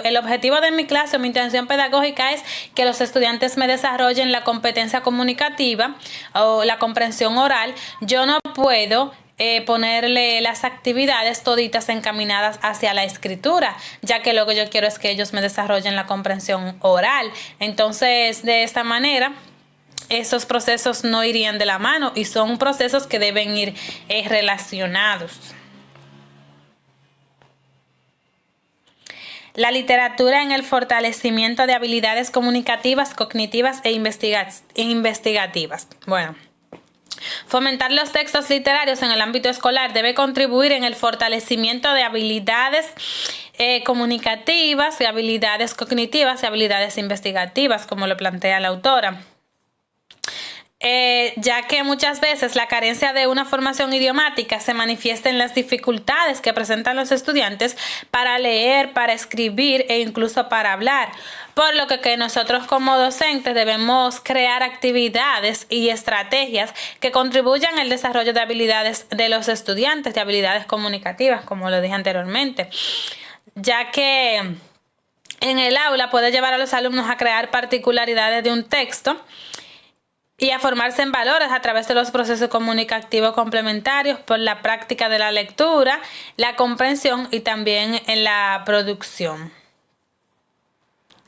el objetivo de mi clase o mi intención pedagógica es que los estudiantes me desarrollen la competencia comunicativa o la comprensión oral, yo no puedo ponerle las actividades toditas encaminadas hacia la escritura, ya que lo que yo quiero es que ellos me desarrollen la comprensión oral. Entonces, de esta manera, esos procesos no irían de la mano y son procesos que deben ir relacionados. La literatura en el fortalecimiento de habilidades comunicativas, cognitivas e investigativas. Bueno, fomentar los textos literarios en el ámbito escolar debe contribuir en el fortalecimiento de habilidades comunicativas, y habilidades cognitivas y habilidades investigativas, como lo plantea la autora. Ya que muchas veces la carencia de una formación idiomática se manifiesta en las dificultades que presentan los estudiantes para leer, para escribir e incluso para hablar, por lo que nosotros como docentes debemos crear actividades y estrategias que contribuyan al desarrollo de habilidades de los estudiantes, de habilidades comunicativas, como lo dije anteriormente, ya que en el aula puede llevar a los alumnos a crear particularidades de un texto y a formarse en valores a través de los procesos comunicativos complementarios por la práctica de la lectura, la comprensión y también en la producción.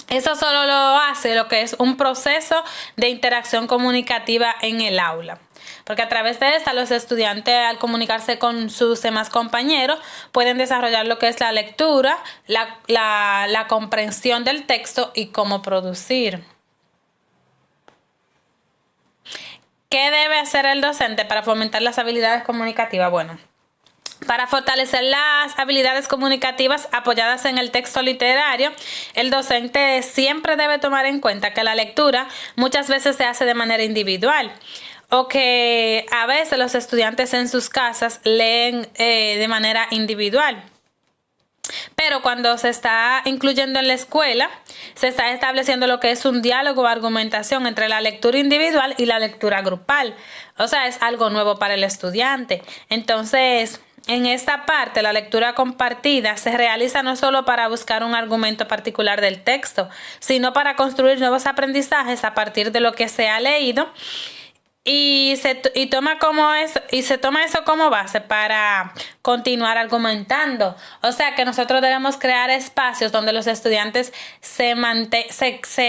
Eso solo lo hace lo que es un proceso de interacción comunicativa en el aula. Porque a través de esta los estudiantes, al comunicarse con sus demás compañeros, pueden desarrollar lo que es la lectura, la comprensión del texto y cómo producir. ¿Qué debe hacer el docente para fomentar las habilidades comunicativas? Bueno, Para fortalecer las habilidades comunicativas apoyadas en el texto literario, el docente siempre debe tomar en cuenta que la lectura muchas veces se hace de manera individual o que a veces los estudiantes en sus casas leen de manera individual. Pero cuando se está incluyendo en la escuela, se está estableciendo lo que es un diálogo o argumentación entre la lectura individual y la lectura grupal. O sea, es algo nuevo para el estudiante. Entonces, en esta parte, la lectura compartida se realiza no solo para buscar un argumento particular del texto, sino para construir nuevos aprendizajes a partir de lo que se ha leído y se toma eso como base para continuar argumentando. O sea que nosotros debemos crear espacios donde los estudiantes se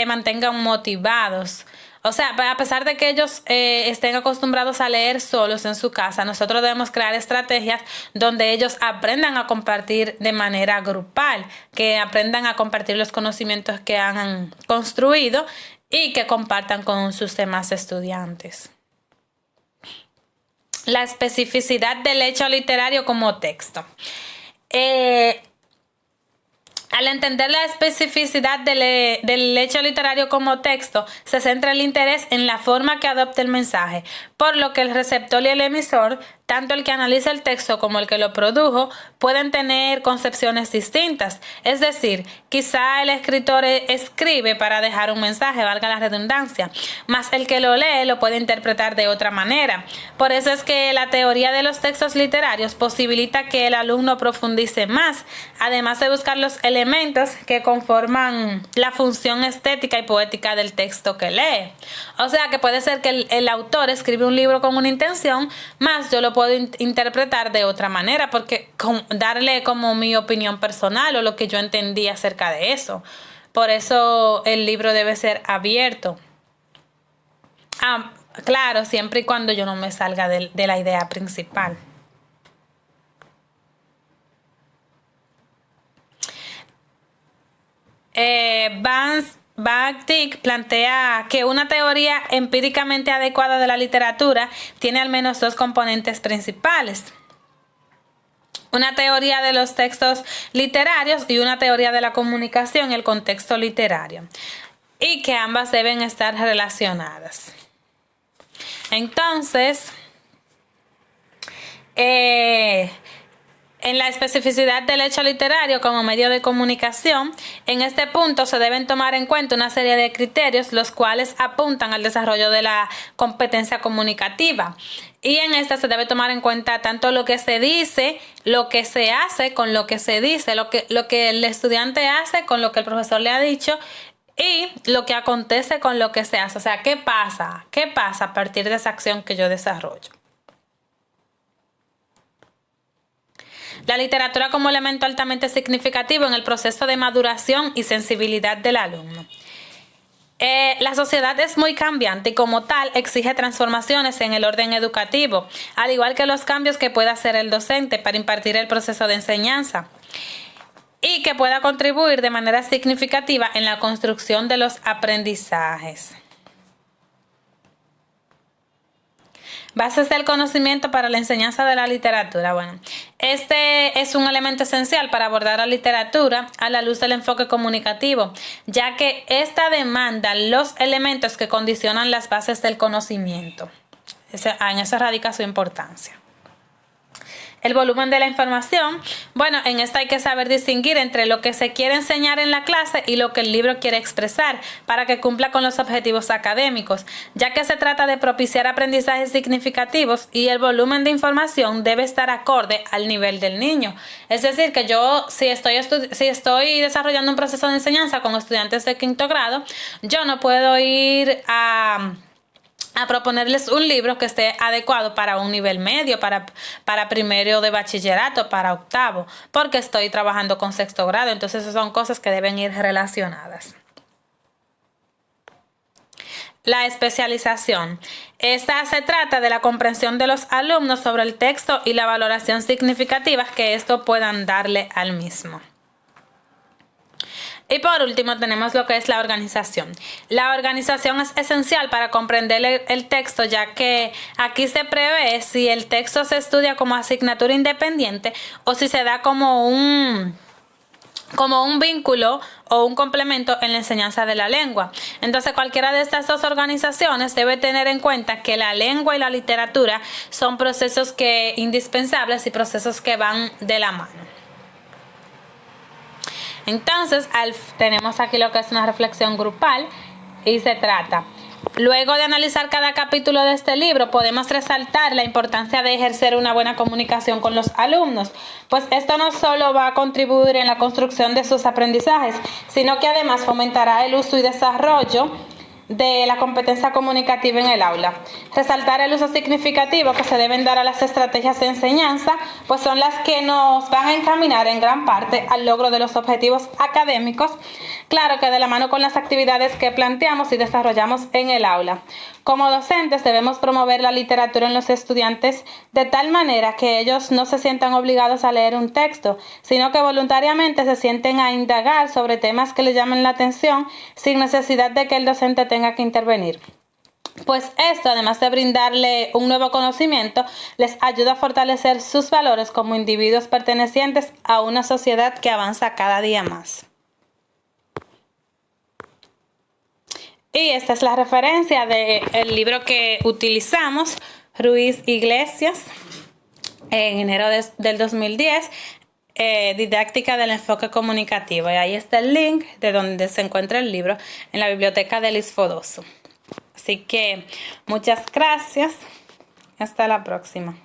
mantengan motivados. O sea, a pesar de que ellos estén acostumbrados a leer solos en su casa, nosotros debemos crear estrategias donde ellos aprendan a compartir de manera grupal, que aprendan a compartir los conocimientos que han construido y que compartan con sus demás estudiantes. La especificidad del hecho literario como texto. Al entender la especificidad del hecho literario como texto, se centra el interés en la forma que adopta el mensaje, por lo que el receptor y el emisor, tanto el que analiza el texto como el que lo produjo, pueden tener concepciones distintas. Es decir, quizá el escritor escribe para dejar un mensaje, valga la redundancia, mas el que lo lee lo puede interpretar de otra manera. Por eso es que la teoría de los textos literarios posibilita que el alumno profundice más, además de buscar los elementos que conforman la función estética y poética del texto que lee. O sea que puede ser que el autor escribe un libro con una intención, más yo lo puedo interpretar de otra manera, porque darle como mi opinión personal o lo que yo entendí acerca de eso. Por eso el libro debe ser abierto. Claro, siempre y cuando yo no me salga de la idea principal. Bakhtin plantea que una teoría empíricamente adecuada de la literatura tiene al menos dos componentes principales: una teoría de los textos literarios y una teoría de la comunicación y el contexto literario, y que ambas deben estar relacionadas. Entonces, en la especificidad del hecho literario como medio de comunicación, en este punto se deben tomar en cuenta una serie de criterios los cuales apuntan al desarrollo de la competencia comunicativa. Y en esta se debe tomar en cuenta tanto lo que se dice, lo que se hace con lo que se dice, lo que el estudiante hace con lo que el profesor le ha dicho y lo que acontece con lo que se hace. O sea, ¿qué pasa? ¿Qué pasa a partir de esa acción que yo desarrollo? La literatura como elemento altamente significativo en el proceso de maduración y sensibilidad del alumno. La sociedad es muy cambiante y como tal exige transformaciones en el orden educativo, al igual que los cambios que pueda hacer el docente para impartir el proceso de enseñanza y que pueda contribuir de manera significativa en la construcción de los aprendizajes. Bases del conocimiento para la enseñanza de la literatura. Bueno, este es un elemento esencial para abordar la literatura a la luz del enfoque comunicativo, ya que esta demanda los elementos que condicionan las bases del conocimiento. En eso radica su importancia. El volumen de la información. Bueno, en esta hay que saber distinguir entre lo que se quiere enseñar en la clase y lo que el libro quiere expresar para que cumpla con los objetivos académicos, ya que se trata de propiciar aprendizajes significativos y el volumen de información debe estar acorde al nivel del niño. Es decir, que yo si estoy desarrollando un proceso de enseñanza con estudiantes de 5º grado, yo no puedo ir a proponerles un libro que esté adecuado para un nivel medio, para primero de bachillerato, para 8º, porque estoy trabajando con 6º grado. Entonces, esas son cosas que deben ir relacionadas. La especialización. Esta se trata de la comprensión de los alumnos sobre el texto y la valoración significativa que estos puedan darle al mismo. Y por último tenemos lo que es la organización. La organización es esencial para comprender el texto, ya que aquí se prevé si el texto se estudia como asignatura independiente o si se da como un vínculo o un complemento en la enseñanza de la lengua. Entonces, cualquiera de estas dos organizaciones debe tener en cuenta que la lengua y la literatura son procesos indispensables y procesos que van de la mano. Entonces, tenemos aquí lo que es una reflexión grupal y se trata: luego de analizar cada capítulo de este libro, podemos resaltar la importancia de ejercer una buena comunicación con los alumnos, pues esto no solo va a contribuir en la construcción de sus aprendizajes, sino que además fomentará el uso y desarrollo de la competencia comunicativa en el aula. Resaltar el uso significativo que se deben dar a las estrategias de enseñanza, pues son las que nos van a encaminar en gran parte al logro de los objetivos académicos, claro que de la mano con las actividades que planteamos y desarrollamos en el aula. Como docentes debemos promover la literatura en los estudiantes de tal manera que ellos no se sientan obligados a leer un texto, sino que voluntariamente se sienten a indagar sobre temas que les llamen la atención sin necesidad de que el docente tenga que intervenir. Pues esto, además de brindarle un nuevo conocimiento, les ayuda a fortalecer sus valores como individuos pertenecientes a una sociedad que avanza cada día más. Y esta es la referencia del libro que utilizamos, Ruiz Iglesias, en enero del 2010, Didáctica del enfoque comunicativo. Y ahí está el link de donde se encuentra el libro en la biblioteca del ISFODOSO. Así que muchas gracias. Hasta la próxima.